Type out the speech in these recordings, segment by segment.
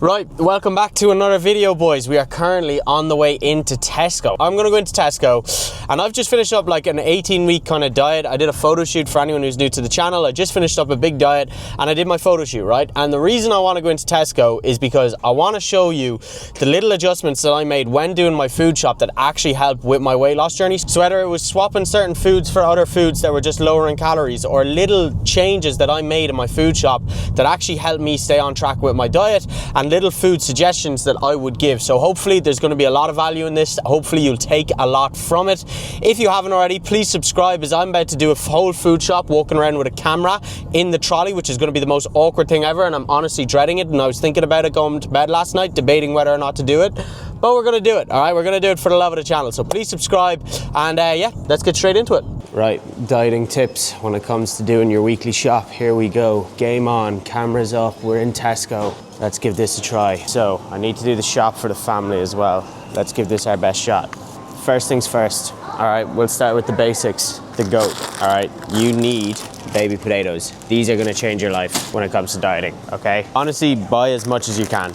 Right, welcome back to another video, boys. We are currently on the way into Tesco. I'm gonna go into Tesco and I've just finished up like an 18-week kind of diet. I did a photo shoot for anyone who's new to the channel. I just finished up a big diet and I did my photo shoot, right? And the reason I want to go into Tesco is because I want to show you the little adjustments that I made when doing my food shop that actually helped with my weight loss journey. So whether it was swapping certain foods for other foods that were just lower in calories, or little changes that I made in my food shop that actually helped me stay on track with my diet, and little food suggestions that I would give. So hopefully there's going to be a lot of value in this. Hopefully you'll take a lot from it. If you haven't already, please subscribe, as I'm about to do a whole food shop walking around with a camera in the trolley, which is going to be the most awkward thing ever, and I'm honestly dreading it. And I was thinking about it going to bed last night, debating whether or not to do it, but we're going to do it. All right, we're going to do it for the love of the channel. So please subscribe, and yeah, let's get straight into it. Right, dieting tips when it comes to doing your weekly shop. Here we go. Game on, cameras up, we're in Tesco. Let's give this a try. So I need to do the shop for the family as well. Let's give this our best shot. First things first. All right, we'll start with the basics. The goat. All right, you need baby potatoes. These are gonna change your life when it comes to dieting, okay? Honestly, buy as much as you can.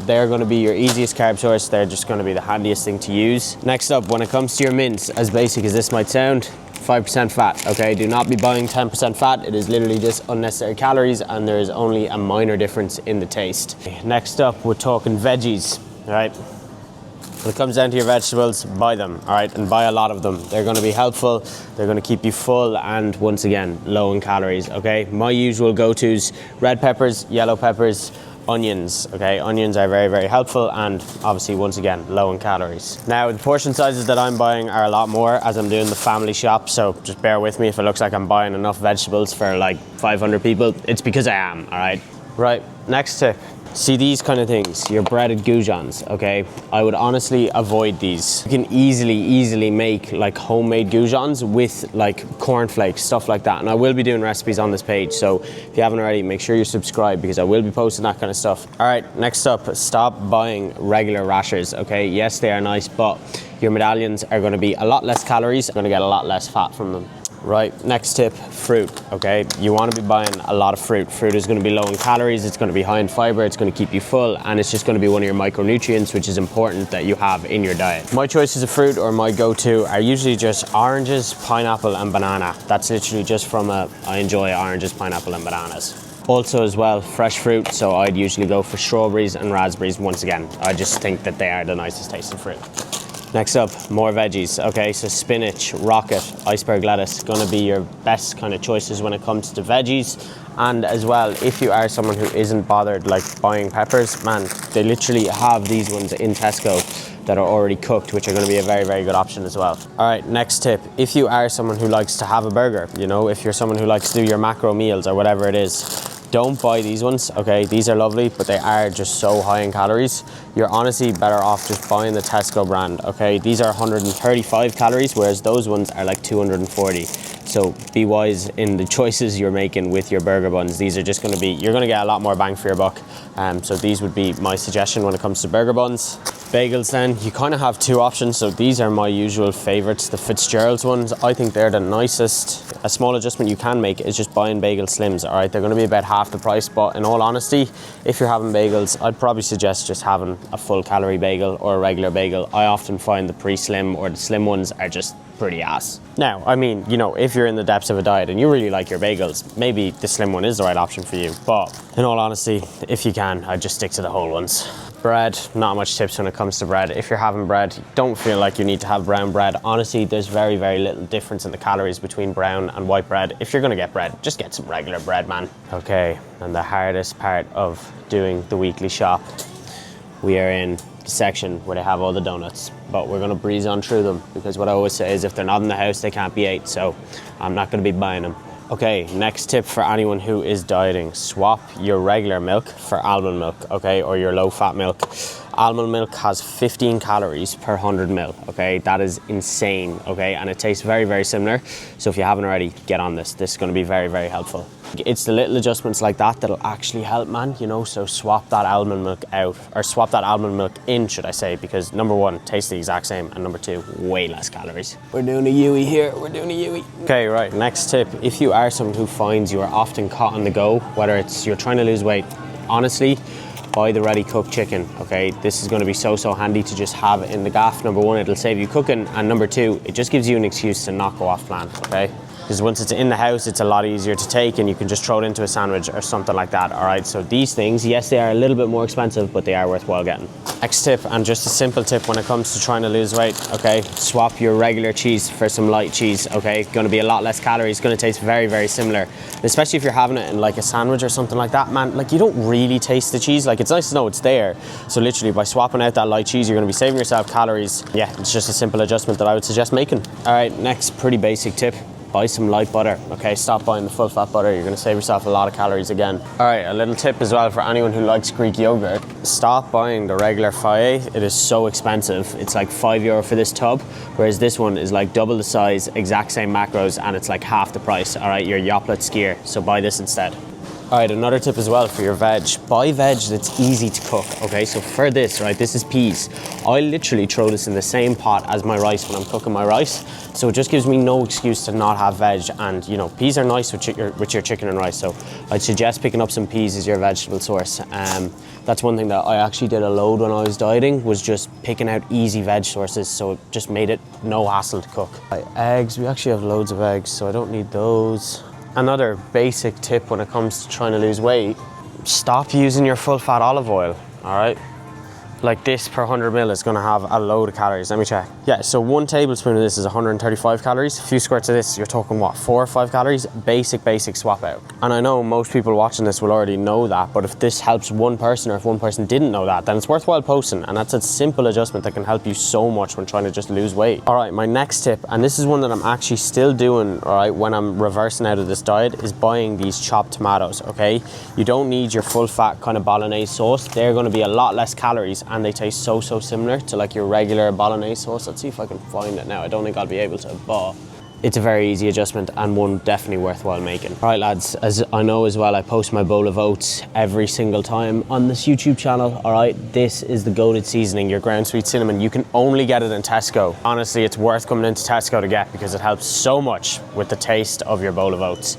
They're gonna be your easiest carb source. They're just gonna be the handiest thing to use. Next up, when it comes to your mince, as basic as this might sound, 5% fat, okay? Do not be buying 10% fat. It is literally just unnecessary calories, and there is only a minor difference in the taste. Next up, we're talking veggies, all right? When it comes down to your vegetables, buy them, all right? And buy a lot of them. They're gonna be helpful, they're gonna keep you full, and once again, low in calories, okay? My usual go-tos: red peppers, yellow peppers, onions, okay? Onions are very, very helpful, and obviously, once again, low in calories. Now, the portion sizes that I'm buying are a lot more as I'm doing the family shop, so just bear with me if it looks like I'm buying enough vegetables for like 500 people. It's because I am, all right? Right, next tip. See these kind of things, your breaded goujons, okay? I would honestly avoid these. You can easily make like homemade goujons with like cornflakes, stuff like that. And I will be doing recipes on this page, so if you haven't already, make sure you subscribe, because I will be posting that kind of stuff. All right, next up, stop buying regular rashers, okay? Yes, they are nice, but your medallions are gonna be a lot less calories, you're gonna get a lot less fat from them. Right, next tip, fruit, okay? You wanna be buying a lot of fruit. Fruit is gonna be low in calories, it's gonna be high in fiber, it's gonna keep you full, and it's just gonna be one of your micronutrients, which is important that you have in your diet. My choices of fruit, or my go-to, are usually just oranges, pineapple, and banana. That's literally just from I enjoy oranges, pineapple, and bananas. Also as well, fresh fruit, so I'd usually go for strawberries and raspberries. Once again, I just think that they are the nicest tasting fruit. Next up, more veggies, okay? So spinach, rocket, iceberg lettuce, gonna be your best kind of choices when it comes to veggies. And as well, if you are someone who isn't bothered like buying peppers, man, they literally have these ones in Tesco that are already cooked, which are gonna be a very, very good option as well. All right, next tip. If you are someone who likes to have a burger, you know, if you're someone who likes to do your macro meals or whatever it is, don't buy these ones, okay? These are lovely, but they are just so high in calories. You're honestly better off just buying the Tesco brand, okay? These are 135 calories, whereas those ones are like 240. So be wise in the choices you're making with your burger buns. These are just gonna be, you're gonna get a lot more bang for your buck. So these would be my suggestion when it comes to burger buns. Bagels then, you kind of have two options. So these are my usual favorites, the Fitzgerald's ones. I think they're the nicest. A small adjustment you can make is just buying bagel slims, all right? They're gonna be about half the price, but in all honesty, if you're having bagels, I'd probably suggest just having a full calorie bagel or a regular bagel. I often find the pre-slim or the slim ones are just pretty ass. Now, I mean, you know, if you're in the depths of a diet and you really like your bagels, maybe the slim one is the right option for you. But in all honesty, if you can, I'd just stick to the whole ones. Bread, not much tips when it comes to bread. If you're having bread, don't feel like you need to have brown bread. Honestly, there's very, very little difference in the calories between brown and white bread. If you're gonna get bread, just get some regular bread, man. Okay, and the hardest part of doing the weekly shop, we are in the section where they have all the donuts, but we're gonna breeze on through them, because what I always say is if they're not in the house, they can't be ate, so I'm not gonna be buying them. Okay, next tip for anyone who is dieting: swap your regular milk for almond milk, okay, or your low-fat milk. Almond milk has 15 calories per 100 ml, okay? That is insane, okay? And it tastes very, very similar. So if you haven't already, get on this. This is gonna be very, very helpful. It's the little adjustments like that that'll actually help, man, you know? So swap that almond milk out, or swap that almond milk in, should I say, because number one, tastes the exact same, and number two, way less calories. We're doing a Yui here, we're doing a Yui. Okay, right, next tip. If you are someone who finds you are often caught on the go, whether it's you're trying to lose weight, honestly, buy the ready cooked chicken, okay? This is gonna be so handy to just have in the gaff. Number one, it'll save you cooking, and number two, it just gives you an excuse to not go off plan, okay? Because once it's in the house, it's a lot easier to take and you can just throw it into a sandwich or something like that, all right? So these things, yes, they are a little bit more expensive, but they are worthwhile getting. Next tip, and just a simple tip when it comes to trying to lose weight, okay? Swap your regular cheese for some light cheese, okay? Gonna be a lot less calories, gonna taste very similar. Especially if you're having it in like a sandwich or something like that, man, like you don't really taste the cheese. Like it's nice to know it's there. So literally by swapping out that light cheese, you're gonna be saving yourself calories. Yeah, it's just a simple adjustment that I would suggest making. All right, next pretty basic tip. Buy some light butter, okay? Stop buying the full fat butter. You're gonna save yourself a lot of calories again. All right, a little tip as well for anyone who likes Greek yogurt. Stop buying the regular Fage. It is so expensive. It's like €5 for this tub, whereas this one is like double the size, exact same macros, and it's like half the price, all right? Your Yoplait skier, so buy this instead. All right, another tip as well for your veg. Buy veg that's easy to cook, okay? So for this, right, this is peas. I literally throw this in the same pot as my rice when I'm cooking my rice. So it just gives me no excuse to not have veg. And you know, peas are nice with your chicken and rice. So I'd suggest picking up some peas as your vegetable source. That's one thing that I actually did a load when I was dieting, was just picking out easy veg sources. So it just made it no hassle to cook. Right, eggs, we actually have loads of eggs, so I don't need those. Another basic tip when it comes to trying to lose weight, stop using your full fat olive oil, all right? Like this per 100 ml is gonna have a load of calories. Let me check. Yeah, so 1 tablespoon of this is 135 calories. A few squirts of this, you're talking what, 4 or 5 calories? Basic swap out. And I know most people watching this will already know that, but if this helps one person, or if one person didn't know that, then it's worthwhile posting. And that's a simple adjustment that can help you so much when trying to just lose weight. All right, my next tip, and this is one that I'm actually still doing, all right, when I'm reversing out of this diet, is buying these chopped tomatoes, okay? You don't need your full fat kind of bolognese sauce. They're gonna be a lot less calories, and they taste so similar to like your regular bolognese sauce. Let's see if I can find it now. I don't think I'll be able to, but it's a very easy adjustment and one definitely worthwhile making. All right, lads, as I know as well, I post my bowl of oats every single time on this YouTube channel. All right, this is the goated seasoning, your ground sweet cinnamon. You can only get it in Tesco. Honestly, it's worth coming into Tesco to get, because it helps so much with the taste of your bowl of oats.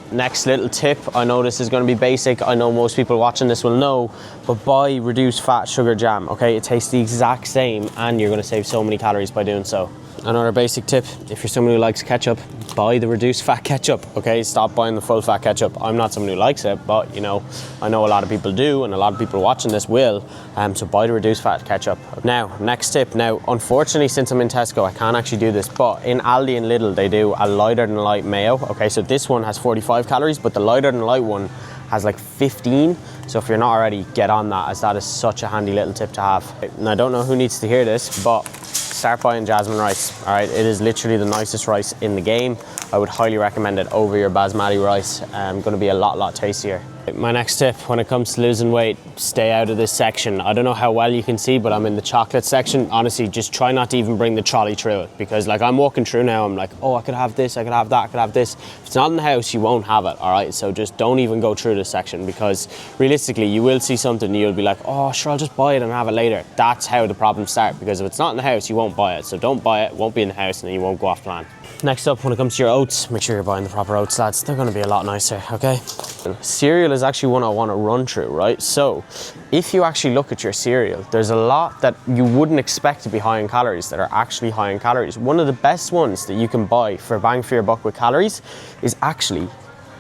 Next little tip, I know this is going to be basic, I know most people watching this will know, but buy reduced fat sugar jam, okay? It tastes the exact same and you're going to save so many calories by doing so. Another basic tip, if you're someone who likes ketchup, buy the reduced fat ketchup, okay? Stop buying the full fat ketchup. I'm not someone who likes it, but you know, I know a lot of people do, and a lot of people watching this will, so buy the reduced fat ketchup. Now, next tip. Now, unfortunately, since I'm in Tesco, I can't actually do this, but in Aldi and Lidl, they do a lighter than light mayo, okay? So this one has 45 calories, but the lighter than light one has like 15. So if you're not already, get on that, as that is such a handy little tip to have. And I don't know who needs to hear this, but start buying jasmine rice, all right? It is literally the nicest rice in the game. I would highly recommend it over your basmati rice. Gonna be a lot tastier. My next tip when it comes to losing weight, stay out of this section. I don't know how well you can see, but I'm in the chocolate section. Honestly, just try not to even bring the trolley through it, because like I'm walking through now, I'm like, oh, I could have this, I could have that, I could have this. If it's not in the house, you won't have it, all right? So just don't even go through this section, because realistically, you will see something and you'll be like, oh, sure, I'll just buy it and have it later. That's how the problems start, because if it's not in the house, you won't buy it. So don't buy it, won't be in the house, and then you won't go off plan. Next up, when it comes to your oats, make sure you're buying the proper oats, lads. They're gonna be a lot nicer, okay? Cereal is actually one I wanna run through, right? So, if you actually look at your cereal, there's a lot that you wouldn't expect to be high in calories that are actually high in calories. One of the best ones that you can buy for bang for your buck with calories is actually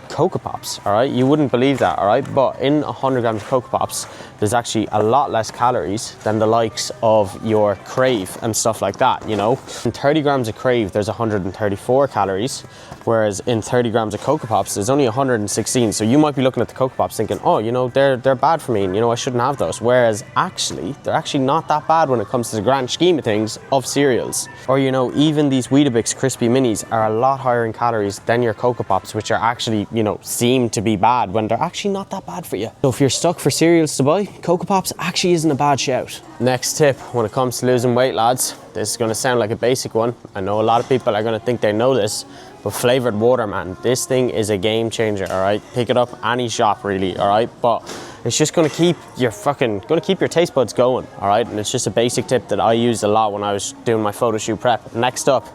Cocoa Pops, all right? You wouldn't believe that, all right? But in 100 grams of Cocoa Pops, there's actually a lot less calories than the likes of your Crave and stuff like that, you know? In 30 grams of Crave, there's 134 calories, whereas in 30 grams of Cocoa Pops, there's only 116. So you might be looking at the Cocoa Pops thinking, oh, you know, they're bad for me, and you know, I shouldn't have those. Whereas actually, they're actually not that bad when it comes to the grand scheme of things of cereals. Or, you know, even these Weetabix Crispy Minis are a lot higher in calories than your Cocoa Pops, which are actually, you know, seem to be bad when they're actually not that bad for you. So if you're stuck for cereals to buy, Cocoa Pops actually isn't a bad shout. Next tip when it comes to losing weight, lads, this is going to sound like a basic one. I know a lot of people are going to think they know this, but flavored water, man, this thing is a game changer, all right? Pick it up any shop really, all right? But it's just going to keep your taste buds going, all right? And it's just a basic tip that I used a lot when I was doing my photo shoot prep. Next up,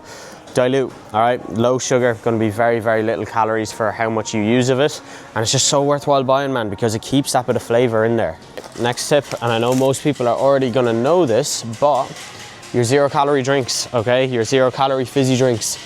dilute, all right? Low sugar, gonna be very, very little calories for how much you use of it. And it's just so worthwhile buying, man, because it keeps that bit of flavor in there. Next tip, and I know most people are already gonna know this, but your 0 calorie drinks, okay? Your 0 calorie fizzy drinks.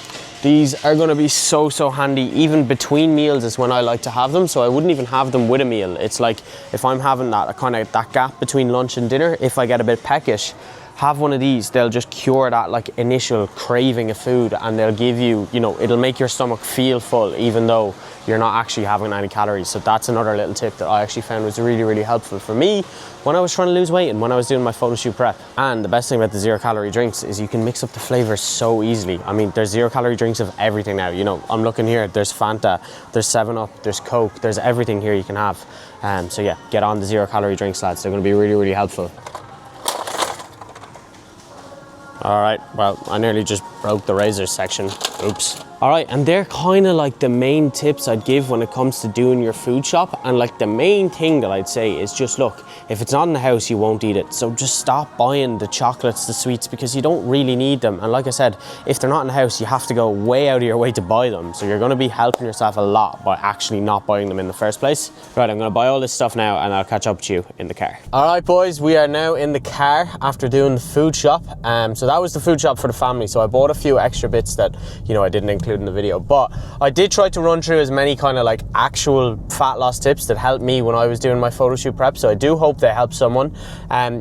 These are gonna be so, so handy. Even between meals is when I like to have them, so I wouldn't even have them with a meal. It's like if I'm having that kind of that gap between lunch and dinner, if I get a bit peckish, have one of these. They'll just cure that like initial craving of food, and they'll give you, you know, it'll make your stomach feel full even though you're not actually having any calories. So that's another little tip that I actually found was really, really helpful for me when I was trying to lose weight and when I was doing my photo shoot prep. And the best thing about the 0 calorie drinks is you can mix up the flavors so easily. I mean, there's 0 calorie drinks of everything now. You know, I'm looking here, there's Fanta, there's 7-Up, there's Coke, there's everything here you can have. So yeah, get on the 0 calorie drinks, lads. They're gonna be really, really helpful. All right, well, I nearly just broke the razors section. Oops. All right, and they're kind of like the main tips I'd give when it comes to doing your food shop. And like the main thing that I'd say is just look, if it's not in the house, you won't eat it. So just stop buying the chocolates, the sweets, because you don't really need them. And like I said, if they're not in the house, you have to go way out of your way to buy them. So you're gonna be helping yourself a lot by actually not buying them in the first place. Right, I'm gonna buy all this stuff now and I'll catch up to you in the car. All right, boys, we are now in the car after doing the food shop. So that was the food shop for the family. So I bought a few extra bits that, you know, I didn't include in the video, but I did try to run through as many kind of like actual fat loss tips that helped me when I was doing my photo shoot prep. So I do hope they help someone.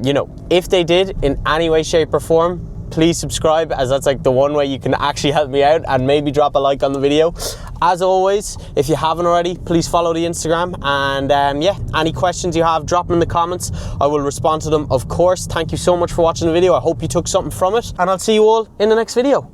You know, if they did in any way, shape or form, please subscribe, as that's like the one way you can actually help me out, and maybe drop a like on the video. As always, if you haven't already, please follow the Instagram, and yeah, any questions you have, drop them in the comments. I will respond to them, of course. Thank you so much for watching the video. I hope you took something from it, and I'll see you all in the next video.